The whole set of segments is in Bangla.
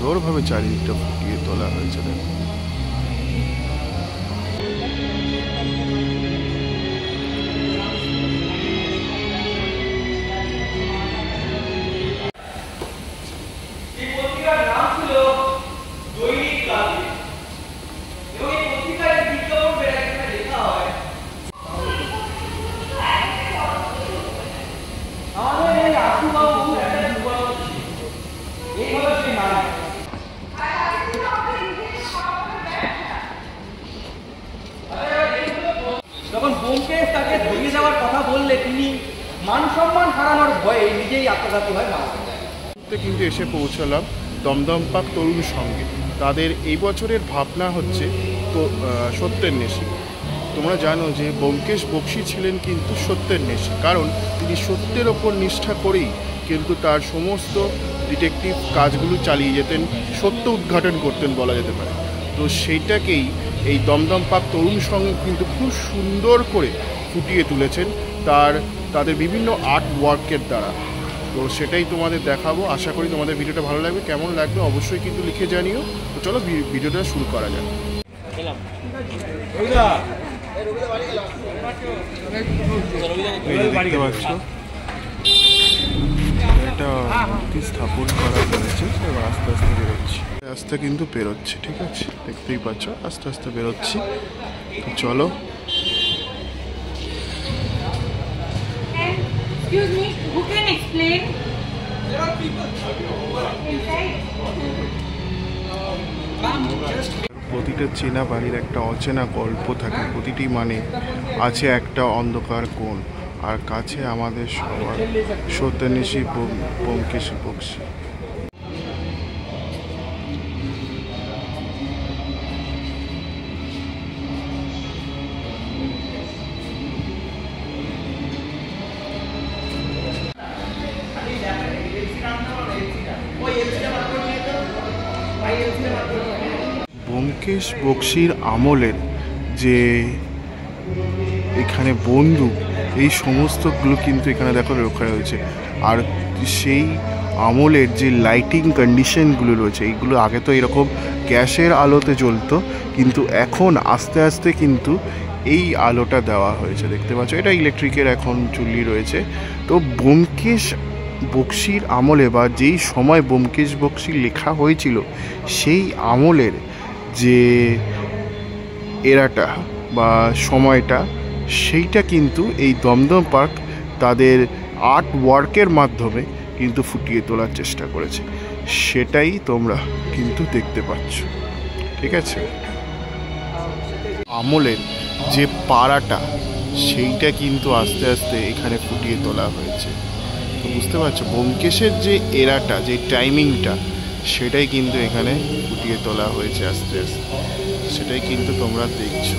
সুন্দরভাবে চারিদিকটা ফুটিয়ে তোলা হয়েছে। দেখো যখন ব্যোমকেশ তাকে ধরিয়ে দেওয়ার কথা বললে তিনি মান সম্মান হারানোর ভয়ে নিজেই আত্মঘাতী হয় মারা যায়। কিন্তু এসে পৌঁছালাম দমদম পার্ক তরুণ সঙ্গে। তাদের এই বছরের ভাবনা হচ্ছে তো সত্যের নেশি। তোমরা জানো যে ব্যোমকেশ বক্সী ছিলেন কিন্তু সত্যের নেশি, কারণ তিনি সত্যের ওপর নিষ্ঠা করেই কিন্তু তার সমস্ত ডিটেকটিভ কাজগুলো চালিয়ে যেতেন, সত্য উদ্ঘাটন করতেন বলা যেতে পারে। তো সেইটাকেই এই দমদম পার্ক তরুণ সঙ্গে কিন্তু খুব সুন্দর করে ফুটিয়ে তুলেছেন তাদের বিভিন্ন আর্ট ওয়ার্কের দ্বারা। তো সেটাই তোমাদের দেখাবো। আশা করি তোমাদের ভিডিওটা ভালো লাগবে। কেমন লাগবে অবশ্যই কিন্তু লিখে জানিও। তো চলো ভিডিওটা শুরু করা যাক। দেখতে পাচ্ছ এটা স্থাপন করা হয়েছে, আস্তে আস্তে বেরোচ্ছি, রাস্তা কিন্তু বেরোচ্ছে, ঠিক আছে দেখতেই পাচ্ছ আস্তে আস্তে বেরোচ্ছি। তো চলো Excuse me, who can explain? There are people. প্রতিটা চেনা বাড়ির একটা অচেনা গল্প থাকে, প্রতিটি মানে আছে একটা অন্ধকার কোণ, আর কাছে আমাদের সবার সত্যনিশী ব্যোমকেশ বক্সী। ব্যোমকেশ বক্সীর আমলের যে এখানে বন্দুক, এই সমস্তগুলো কিন্তু এখানে দেখো রক্ষা রয়েছে। আর সেই আমলের যে লাইটিং কন্ডিশনগুলো রয়েছে, এইগুলো আগে তো এরকম গ্যাসের আলোতে জ্বলতো, কিন্তু এখন আস্তে আস্তে কিন্তু এই আলোটা দেওয়া হয়েছে। দেখতে পাচ্ছ এটা ইলেকট্রিকের এখন চুল্লি রয়েছে। তো ব্যোমকেশ বক্সীর আমলে বা যেই সময় ব্যোমকেশ বক্সী লেখা হয়েছিল সেই আমলের যে এরাটা বা সময়টা, সেইটা কিন্তু এই দমদম পার্ক তাদের আর্ট ওয়ার্কের মাধ্যমে কিন্তু ফুটিয়ে তোলার চেষ্টা করেছে। সেটাই তোমরা কিন্তু দেখতে পাচ্ছ, ঠিক আছে। আমলের যে পাড়াটা সেইটা কিন্তু আস্তে আস্তে এখানে ফুটিয়ে তোলা হয়েছে। তো বুঝতে পারছো ব্যোমকেশের যে এরাটা, যে টাইমিংটা, সেটাই কিন্তু এখানে ফুটিয়ে তোলা হয়েছে আস্তে আস্তে, সেটাই কিন্তু তোমরা দেখছো।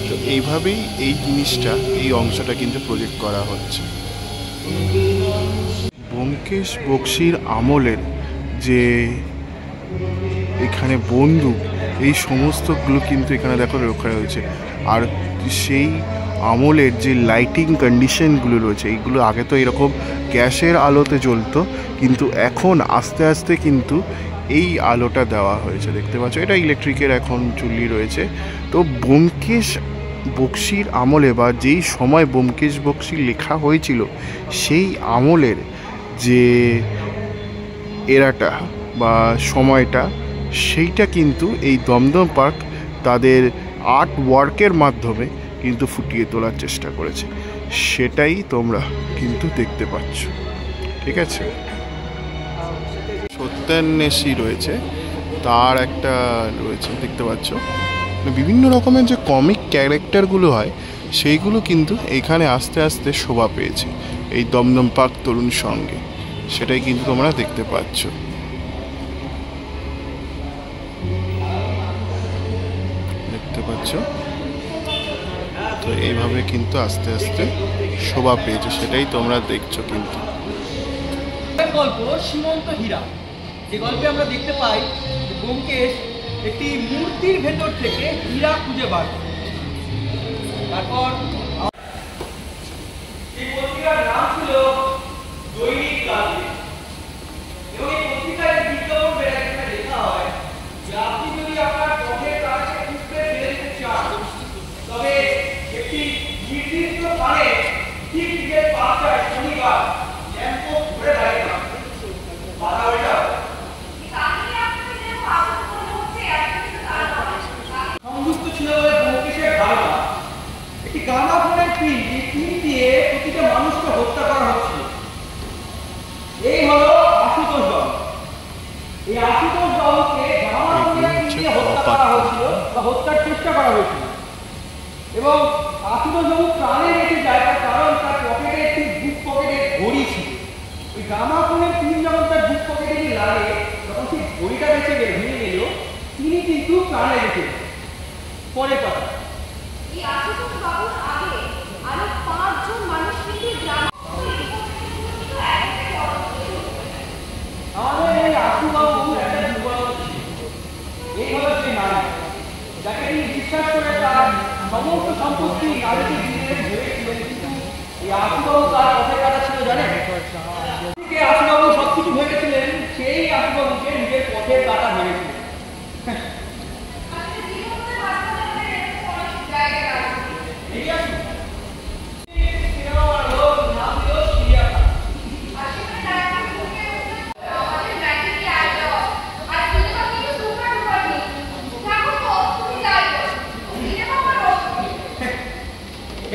তো এইভাবেই এই জিনিসটা, এই অংশটা কিন্তু প্রজেক্ট করা হচ্ছে। ব্যোমকেশ বক্সীর আমলের যে এখানে বন্দুক, এই সমস্তগুলো কিন্তু এখানে দেখো রক্ষা রয়েছে। আর সেই আমলের যে লাইটিং কন্ডিশনগুলো রয়েছে, এইগুলো আগে তো এরকম গ্যাসের আলোতে জ্বলতো, কিন্তু এখন আস্তে আস্তে কিন্তু এই আলোটা দেওয়া হয়েছে। দেখতে পাচ্ছ এটা ইলেকট্রিকের এখন চুল্লি রয়েছে। তো ব্যোমকেশ বক্সীর আমলে বা যেই সময় ব্যোমকেশ বক্সী লেখা হয়েছিল সেই আমলের যে এরাটা বা সময়টা, সেইটা কিন্তু এই দমদম পার্ক তাদের আর্ট ওয়ার্কের মাধ্যমে কিন্তু ফুটিয়ে তোলার চেষ্টা করেছে। সেটাই তোমরা কিন্তু দেখতে পাচ্ছ, ঠিক আছে। সত্যান্বেষী রয়েছে, তার একটা রয়েছে দেখতে পাচ্ছ, বিভিন্ন রকমের যে কমিক ক্যারেক্টারগুলো হয় সেইগুলো কিন্তু এখানে আস্তে আস্তে শোভা পেয়েছে এই দমদম পার্ক তরুণ সঙ্গে। সেটাই কিন্তু তোমরা দেখতে পাচ্ছ। দেখতে পাচ্ছ তো এইভাবে কিন্তু আস্তে আস্তে শোভা পেয়েছে, সেটাই তোমরা দেখছো। কিন্তু গল্প সীমন্ত হীরা, যে গল্পে আমরা দেখতে পাই ব্যোমকেশ একটি মূর্তির ভেতর থেকে হীরা খুঁজে বার করে। তারপর এই পত্রিকার নাম ছিল দৈনিক কাল, এবং এই পত্রিকার বিজ্ঞাপন লেখা হয় এই হলো আশুতোষ বাবু। এই আশুতোষ বাবুকে জামা খুলে পিটিয়ে হত্যা করা হয়েছিল বা হত্যার চেষ্টা করা হয়েছিল এবং আশুতোষ বাবু প্রাণে বেঁচে যায় তার কারণ তার পকেটে একটি বুক পকেটে ঘড়ি ছিল। ওই জামা খুলে তিনি যখন তার বুক পকেটে গিয়ে লাগে তখন সেই ঘড়িটা ভেঙে গেল, তিনি কিন্তু প্রাণে বেঁচে গেলেন। পরে কথা এই আশুতোষ বাবুর আগে আরো 5 জন মানুষ কিন্তু আমাদের এই আশু বাবু একটা যুবক ছিল। এই হলো সেই নারী যাকে তিনি বিশ্বাস করে তার সমস্ত সম্পত্তি নারীকে দিয়ে ভেবেছিলেন, কিন্তু এই আশু বাবু তার পথে কাটা ছিল জানেন। আশু বাবু সবকিছু ভেবেছিলেন, সেই আশু বাবুকে নিজের পথের কাটা ভেবেছিলেন।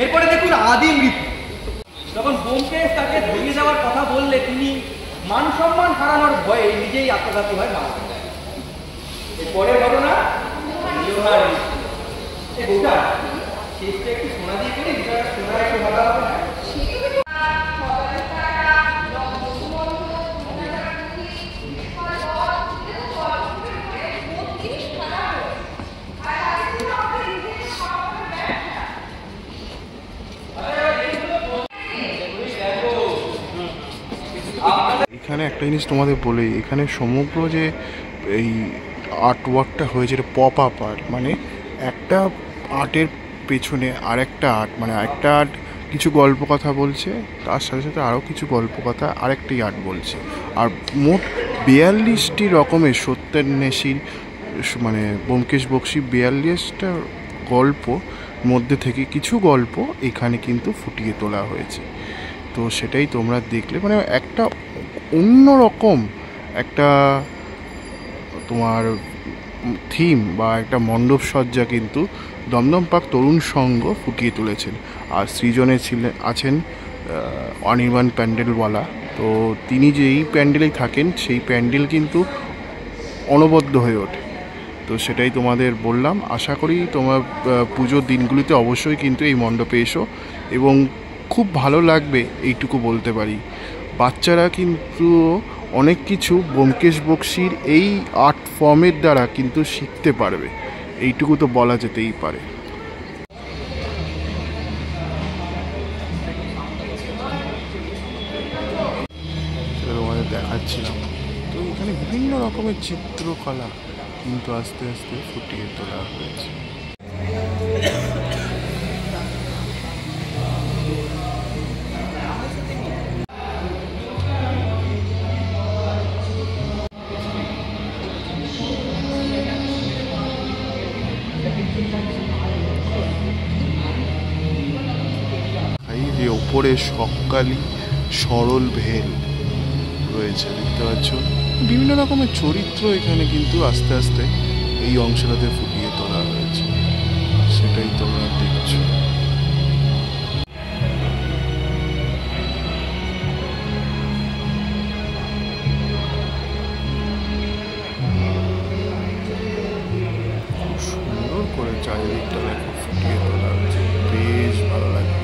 এরপরে দেখুন আদিম রীতি। যখন ব্যোমকেশ তাকে ধরিয়ে যাওয়ার কথা বললে তিনি মান সম্মান হারানোর ভয়ে নিজেই আত্মঘাতী হয় মারা যায়। এরপরের ঘটনা লোহার রীতি। এই বউটা শেষটা একটু সোনা দিয়ে করে বিষয়টা সোনা একটু ভালো হবে না। এখানে একটা জিনিস তোমাদের বলি, এখানে সমগ্র যে এই আর্টওয়ার্কটা হয়েছে এটা পপ আপ আর্ট, মানে একটা আর্টের পেছনে আরেকটা আর্ট, মানে একটা আর্ট কিছু গল্প কথা বলছে, তার সাথে সাথে আরও কিছু গল্প কথা আরেকটি আর্ট বলছে। আর মোট 42টি রকমের সত্যান্বেষীর মানে ব্যোমকেশ বক্সী 42টা গল্প মধ্যে থেকে কিছু গল্প এখানে কিন্তু ফুটিয়ে তোলা হয়েছে। তো সেটাই তোমরা দেখলে, মানে একটা অন্যরকম একটা তোমার থিম বা একটা মণ্ডপ সজ্জা কিন্তু দমদম পার্ক তরুণ সংঘ ফুটিয়ে তুলেছেন। আর সৃজনে আছেন অনির্বাণ প্যান্ডেলওয়ালা। তো তিনি যে এই প্যান্ডেলেই থাকেন, সেই প্যান্ডেল কিন্তু অনবদ্য হয়ে ওঠে। তো সেটাই তোমাদের বললাম। আশা করি তোমার পুজোর দিনগুলিতে অবশ্যই কিন্তু এই মণ্ডপে এসো এবং খুব ভালো লাগবে, এইটুকু বলতে পারি। বাচ্চারা কিন্তু অনেক কিছু ব্যোমকেশ বক্সীর এই আর্ট ফর্মের দ্বারা কিন্তু শিখতে পারবে, এইটুকু তো বলা যেতেই পারে। সেটা তোমাদের দেখাচ্ছিলাম। তো এখানে বিভিন্ন রকমের চিত্রকলা কিন্তু আস্তে আস্তে ফুটিয়ে তোলা হয়েছে। এই যে ওপরে সকালি সরল ভেল রয়েছে, দেখতে পাচ্ছ। বিভিন্ন রকমের চরিত্র এখানে কিন্তু আস্তে আস্তে এই অংশটাতে ফুটিয়ে তোলা হয়েছে, সেটাই তোমরা দেখছো। খুব সুন্দর করে চারিদিকটা দেখো ফুটিয়ে তোলা হয়েছে, বেশ ভালো লাগে।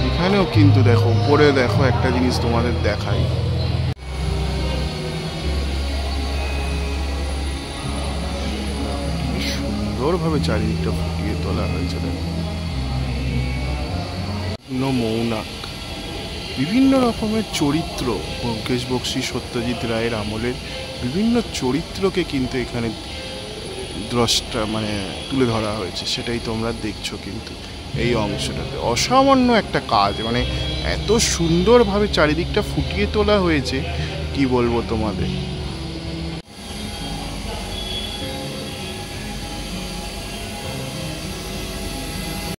এখানেও কিন্তু দেখো উপরে দেখো একটা জিনিস তোমাদের দেখাই, সুন্দরভাবে চারিদিকটা ফুটিয়ে তোলা হয়েছে। দেখো মৌনাক, বিভিন্ন রকমের চরিত্র, ব্যোমকেশ বক্সী সত্যজিৎ রায়ের আমলের বিভিন্ন চরিত্রকে কিন্তু এখানে দ্রষ্টা মানে তুলে ধরা হয়েছে, সেটাই তোমরা দেখছো কিন্তু এই অংশটাতে। অসামান্য একটা কাজ, মানে এত সুন্দরভাবে চারিদিকটা ফুটিয়ে তোলা হয়েছে, কি বলবো তোমাদের।